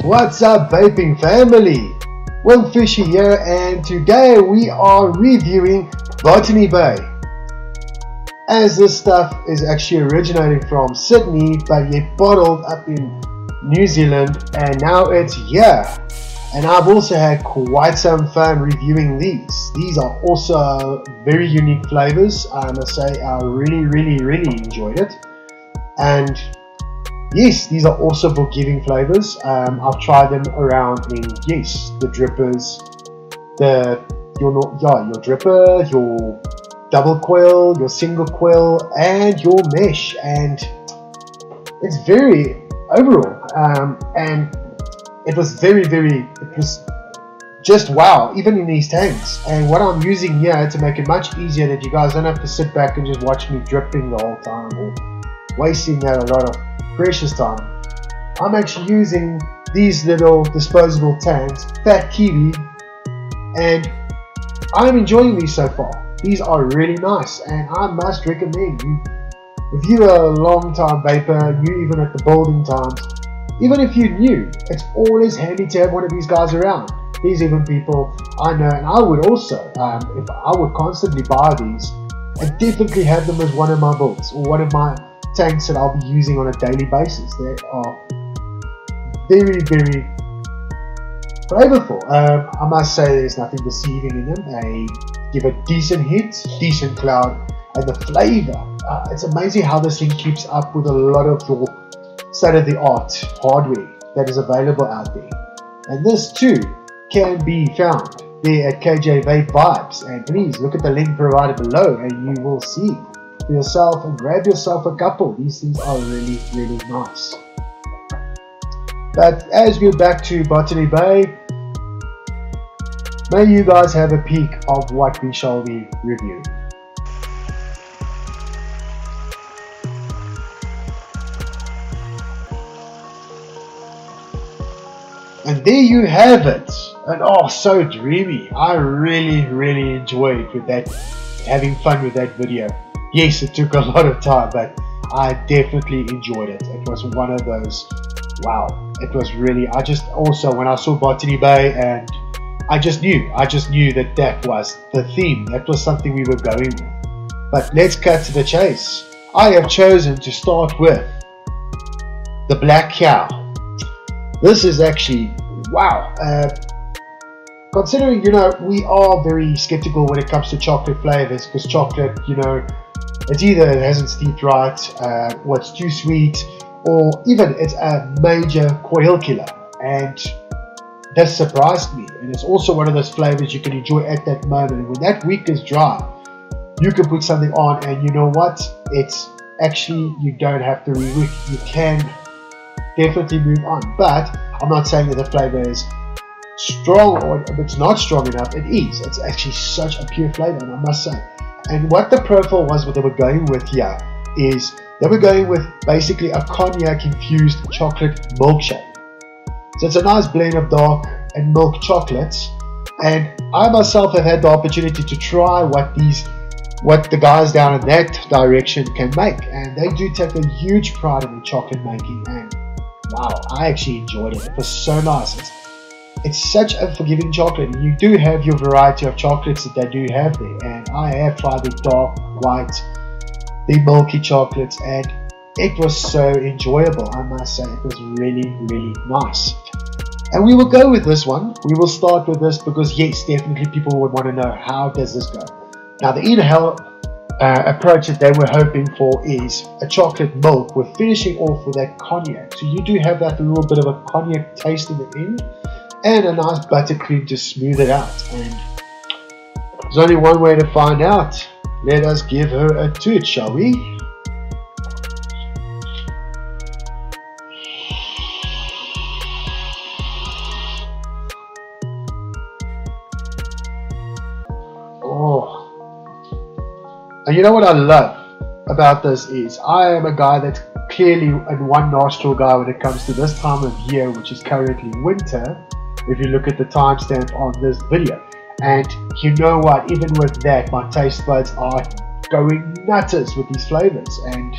What's up, vaping family? Will Fishy here, and today we are reviewing Botany Bay. As this stuff is actually originating from Sydney, but yet bottled up in New Zealand, and now it's here. And I've also had quite some fun reviewing these. These are also very unique flavors. I must say, I really enjoyed it. And yes, these are also book-giving flavors. I've tried them around in, yes, the drippers, your dripper, your double coil, your single coil, and your mesh. And it's very overall, and it was it was just wow, even in these tanks. And what I'm using here to make it much easier that you guys don't have to sit back and just watch me dripping the whole time or wasting out a lot of precious time. I'm actually using these little disposable tanks, Fat Kiwi, and I'm enjoying these so far. These are really nice, and I must recommend you, if you're a long time vapor, you even at the building times, even if you're new, it's always handy to have one of these guys around. These even people I know, and I would also, if I would constantly buy these, and definitely have them as one of my builds or one of my tanks that I'll be using on a daily basis. They are very flavorful. I must say there's nothing deceiving in them. They give a decent hit, decent cloud, and the flavor. It's amazing how this thing keeps up with a lot of your state-of-the-art hardware that is available out there. And this too can be found there at KJ Vape Vibes. And please look at the link provided below and you will see for yourself and grab yourself a couple. These things are really nice. But as we're back to Botany Bay, may you guys have a peek of what we shall be reviewing. And there you have it. And oh, so dreamy. I really enjoyed with that, having fun with that video. Yes, it took a lot of time, but I definitely enjoyed it. It was one of those, wow, it was really, I just also, when I saw Botany Bay, and I just knew that was the theme. That was something we were going with. But let's cut to the chase. I have chosen to start with the Black Cow. This is actually, wow. Considering, we are very skeptical when it comes to chocolate flavors, because chocolate, it's either it hasn't steeped right, or it's too sweet, or even it's a major coil killer. And that surprised me. And it's also one of those flavors you can enjoy at that moment. And when that week is dry, you can put something on, and you know what? It's actually, you don't have to re-wick. You can definitely move on. But I'm not saying that the flavor is strong, or if it's not strong enough, it is. It's actually such a pure flavor, and I must say. And what the profile was, what they were going with here, is they were going with basically a cognac infused chocolate milkshake. So it's a nice blend of dark and milk chocolates. And I myself have had the opportunity to try what the guys down in that direction can make, and they do take a huge pride in the chocolate making. And wow, I actually enjoyed it. It was so nice. It's such a forgiving chocolate. You do have your variety of chocolates that they do have there, and I have tried the dark, white, the milky chocolates, and it was so enjoyable. I must say, it was really nice. And we will go with this one. We will start with this because yes, definitely people would want to know, how does this go? Now the inhale approach that they were hoping for is a chocolate milk with finishing off with that cognac. So you do have that little bit of a cognac taste in the end, and a nice buttercream to smooth it out. And there's only one way to find out. Let us give her a toot, shall we? Oh. And you know what I love about this is, I am a guy that's clearly a one nostril guy when it comes to this time of year, which is currently winter, if you look at the timestamp on this video. And you know what, even with that, my taste buds are going nutters with these flavors. And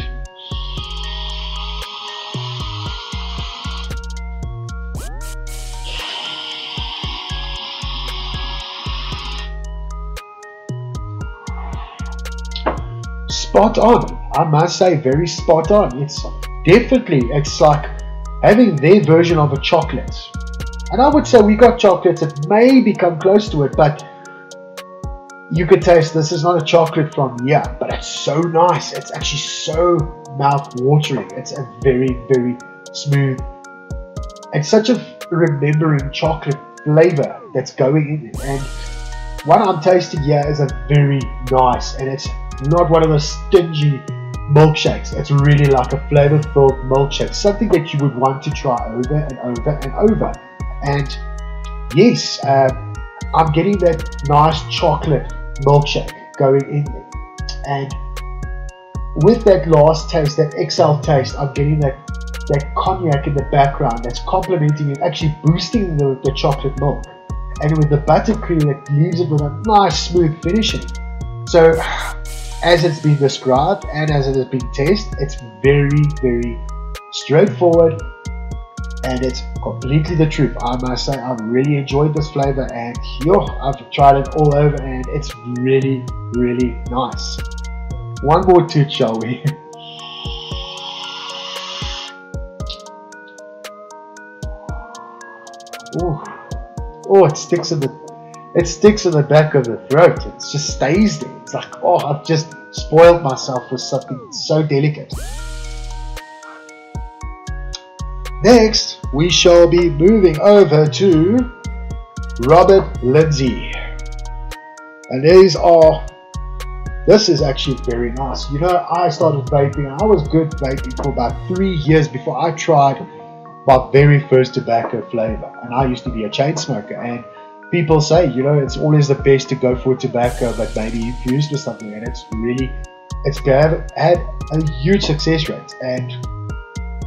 spot on. I must say, very spot on. It's like having their version of a chocolate. And I would say we got chocolates that maybe come close to it, but you could taste this is not a chocolate from here, but it's so nice. It's actually so mouth-watering. It's a very, very smooth. It's such a remembering chocolate flavor that's going in it. And what I'm tasting here is a very nice, and it's not one of those stingy milkshakes. It's really like a flavor-filled milkshake, something that you would want to try over and over and over. And yes, I'm getting that nice chocolate milkshake going in there. And with that last taste, that XL taste, I'm getting that cognac in the background that's complementing it, actually boosting the chocolate milk. And with the buttercream, it leaves it with a nice smooth finishing. So as it's been described and as it has been tasted, it's very, very straightforward, and it's completely the truth. I must say, I've really enjoyed this flavor, and I've tried it all over, and it's really, really nice. One more toot, shall we? Oh, it sticks in the back of the throat. It just stays there. It's like, I've just spoiled myself with something so delicate. Next, we shall be moving over to Robert Lindsay. And this is actually very nice. I started vaping, and I was good vaping for about 3 years before I tried my very first tobacco flavor. And I used to be a chain smoker, and people say, it's always the best to go for tobacco, but maybe infused with something, and it's had a huge success rate. And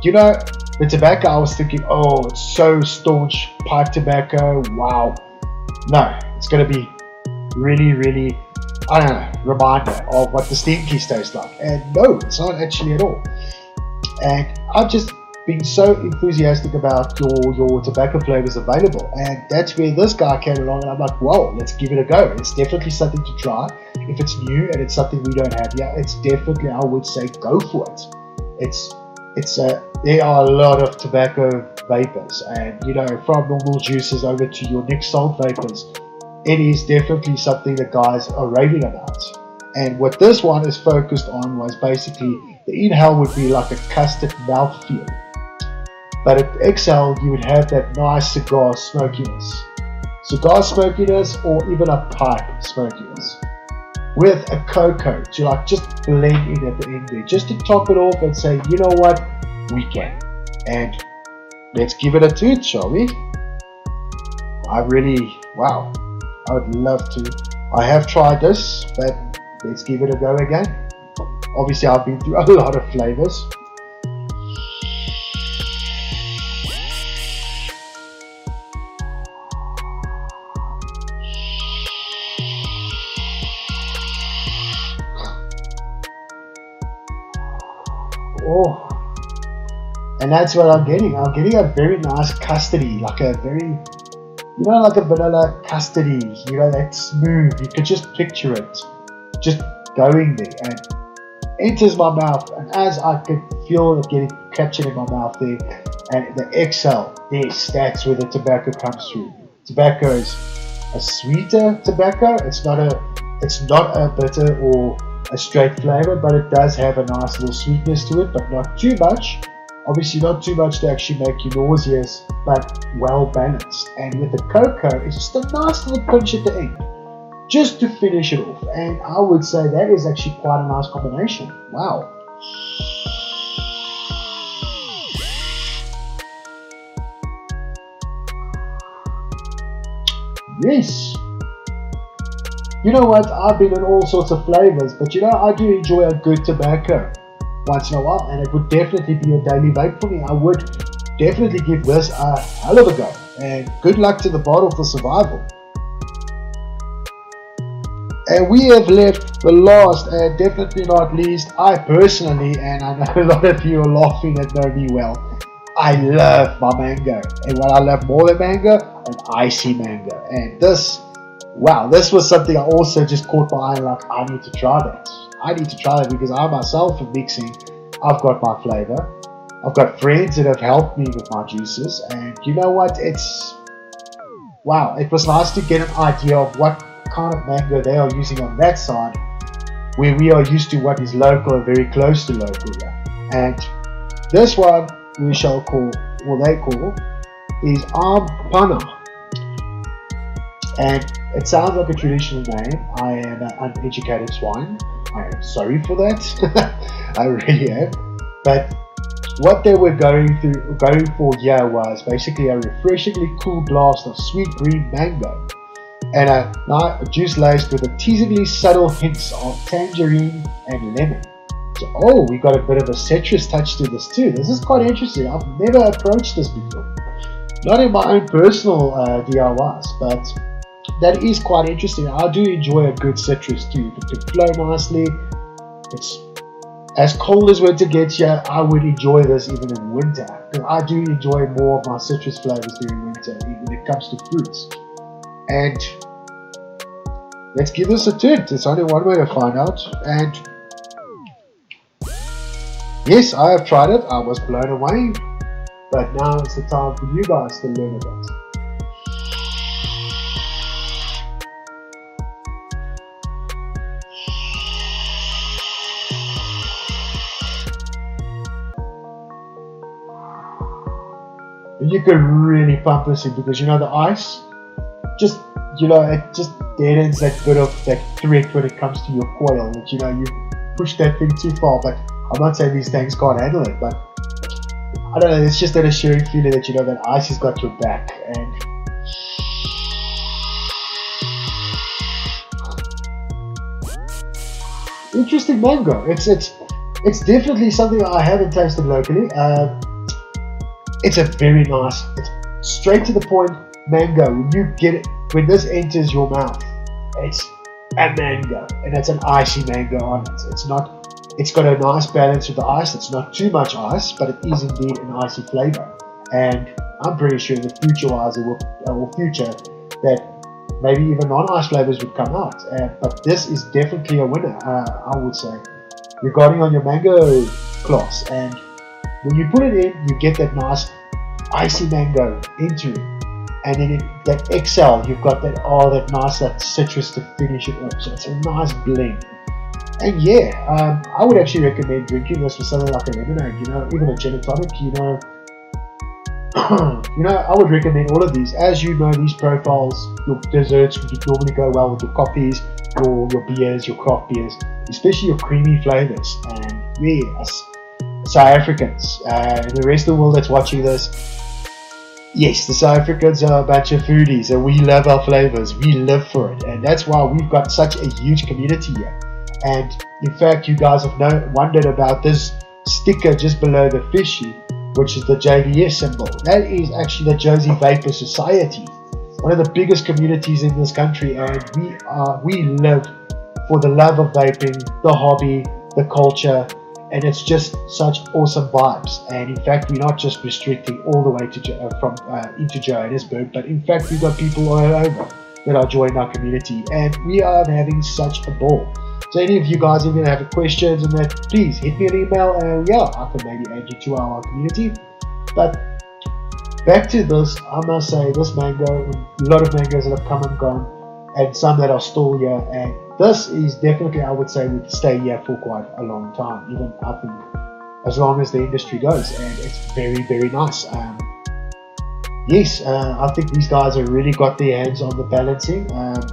the tobacco, I was thinking, it's so staunch, pipe tobacco, wow. No, it's going to be really, really, I don't know, reminder of what the steam keys taste like. And no, it's not actually at all. And I've just been so enthusiastic about your tobacco flavors available, and that's where this guy came along, and I'm like, whoa, let's give it a go. It's definitely something to try. If it's new and it's something we don't have yet, it's definitely, I would say, go for it. There are a lot of tobacco vapors, and from normal juices over to your Nick Salt vapors, it is definitely something that guys are raving about. And what this one is focused on was basically the inhale would be like a custard mouthfeel. But at XL, you would have that nice cigar smokiness, or even a pipe smokiness, with a cocoa to just blend in at the end there, just to top it off and say, you know what, we can. And let's give it a toot, shall we? I would love to. I have tried this, but let's give it a go again. Obviously, I've been through a lot of flavors. And that's what I'm getting. I'm getting a very nice custardy, like a very, like a vanilla custardy, that smooth. You could just picture it just going there, and enters my mouth, and as I could feel it getting captured in my mouth there, and the exhale, yes, that's where the tobacco comes through. Tobacco is a sweeter tobacco. It's not a bitter or a straight flavor, but it does have a nice little sweetness to it, but not too much. Obviously not too much to actually make you nauseous, but well balanced. And with the cocoa, it's just a nice little pinch at the end, just to finish it off. And I would say that is actually quite a nice combination. Wow. Yes. You know what? I've been in all sorts of flavors, but I do enjoy a good tobacco once in a while, and it would definitely be a daily vape for me. I would definitely give this a hell of a go, and good luck to the bottle for survival. And we have left the last and definitely not least, I personally, and I know a lot of you are laughing and know me well, I love my mango. And what I love more than mango, an icy mango. And this was something I also just caught my eye, like, I need to try that. I need to try it because I myself am mixing. I've got my flavor. I've got friends that have helped me with my juices, and you know what? Wow, it was nice to get an idea of what kind of mango they are using on that side, where we are used to what is local and very close to local. Yeah. And this one we shall call, or they call, is Ampana. And it sounds like a traditional name. I am an uneducated swine. I am sorry for that. I really am. But what they were going for here was basically a refreshingly cool blast of sweet green mango and a juice laced with a teasingly subtle hints of tangerine and lemon. So, oh, we got a bit of a citrus touch to this too. This is quite interesting. I've never approached this before. Not in my own personal DIYs, but that is quite interesting. I do enjoy a good citrus too. If it can flow nicely, it's as cold as winter gets here. I would enjoy this even in winter, because I do enjoy more of my citrus flavors during winter when it comes to fruits. And let's give this a turn. There's only one way to find out. And yes, I have tried it. I was blown away. But now it's the time for you guys to learn a bit. You could really pump this in, because you know the ice just, it just deadens that bit of that threat when it comes to your coil, that you push that thing too far. But I'm not saying these tanks can't handle it, but I don't know, it's just that assuring feeling that that ice has got your back. And interesting mango. It's definitely something I haven't tasted locally. It's a very nice, it's straight to the point mango. When you get it, when this enters your mouth, it's a mango, and it's an icy mango on it. It's got a nice balance with the ice. It's not too much ice, but it is indeed an icy flavor. And I'm pretty sure in the future-wise, that maybe even non-ice flavors would come out. But this is definitely a winner, I would say, regarding on your mango class. And when you put it in, you get that nice icy mango into it. And then that XL, you've got that citrus to finish it off. So it's a nice blend. And yeah, I would actually recommend drinking this with something like a lemonade, even a gin and tonic, I would recommend all of these. As you know, these profiles, your desserts would normally go well with your coffees, your beers, your craft beers, especially your creamy flavors. And we, as South Africans, and the rest of the world that's watching this, yes, the South Africans are a bunch of foodies, and we love our flavors. We live for it, and that's why we've got such a huge community here. And in fact, you guys have wondered about this sticker just below the fishy, which is the JVS symbol. That is actually the Josie Vapor Society, one of the biggest communities in this country, and we live for the love of vaping, the hobby, the culture, and it's just such awesome vibes. And in fact, we're not just restricting all the way to into Johannesburg, but in fact, we've got people all over that are joining our community, and we are having such a ball. So any of you guys even have questions and that, please hit me an email, and I can maybe add you to our community. But back to this, I must say, this mango, a lot of mangoes that have come and gone, and some that are still here, and this is definitely, I would say, would stay here for quite a long time, even I think as long as the industry goes, and it's very, very nice. Yes, I think these guys have really got their hands on the balancing.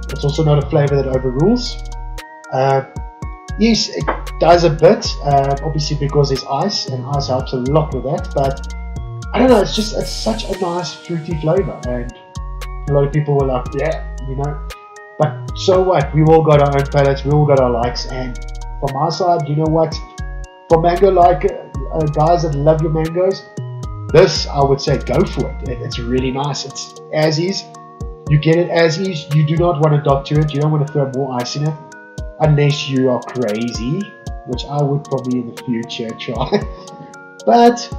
It's also not a flavor that overrules. Yes, it does a bit, obviously because there's ice, and ice helps a lot with that, but I don't know, it's such a nice fruity flavor, and a lot of people were like, but so what, we all got our own palates, we all got our likes, and from my side, you know what, for mango guys that love your mangoes, this, I would say, go for it. It's really nice. It's as is, you get it as is, you do not want to doctor it, you don't want to throw more ice in it, unless you are crazy, which I would probably in the future try. But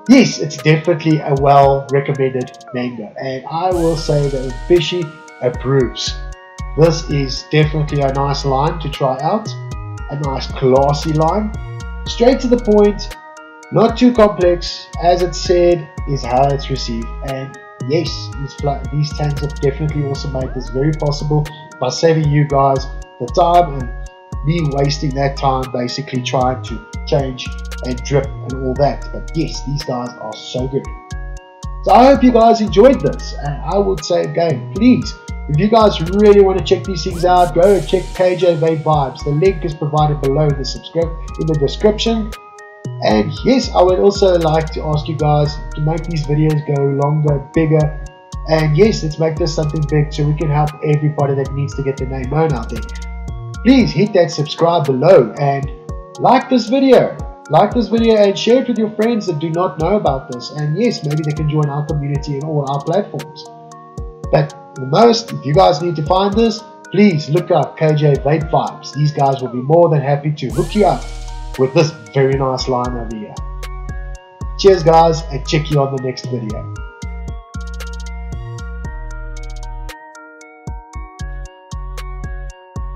yes, it's definitely a well recommended mango, and I will say that Fishy approves. This is definitely a nice line to try out. a nice classy line, straight to the point, not too complex. As it said, is how it's received. And yes, these tanks have definitely also made this very possible by saving you guys the time and me wasting that time basically trying to change and drip and all that. But yes, these guys are so good. So I hope you guys enjoyed this, and I would say again, please, if you guys really want to check these things out, go and check KJ Vape Vibes. The link is provided below in the description. And yes, I would also like to ask you guys to make these videos go longer, bigger, and yes, let's make this something big so we can help everybody that needs to get their name known out there. Please hit that subscribe below and like this video. Like this video and share it with your friends that do not know about this. And yes, maybe they can join our community in all our platforms. But the most, if you guys need to find this, please look up KJ Vape Vibes. These guys will be more than happy to hook you up with this very nice line over here. Cheers guys, and check you on the next video.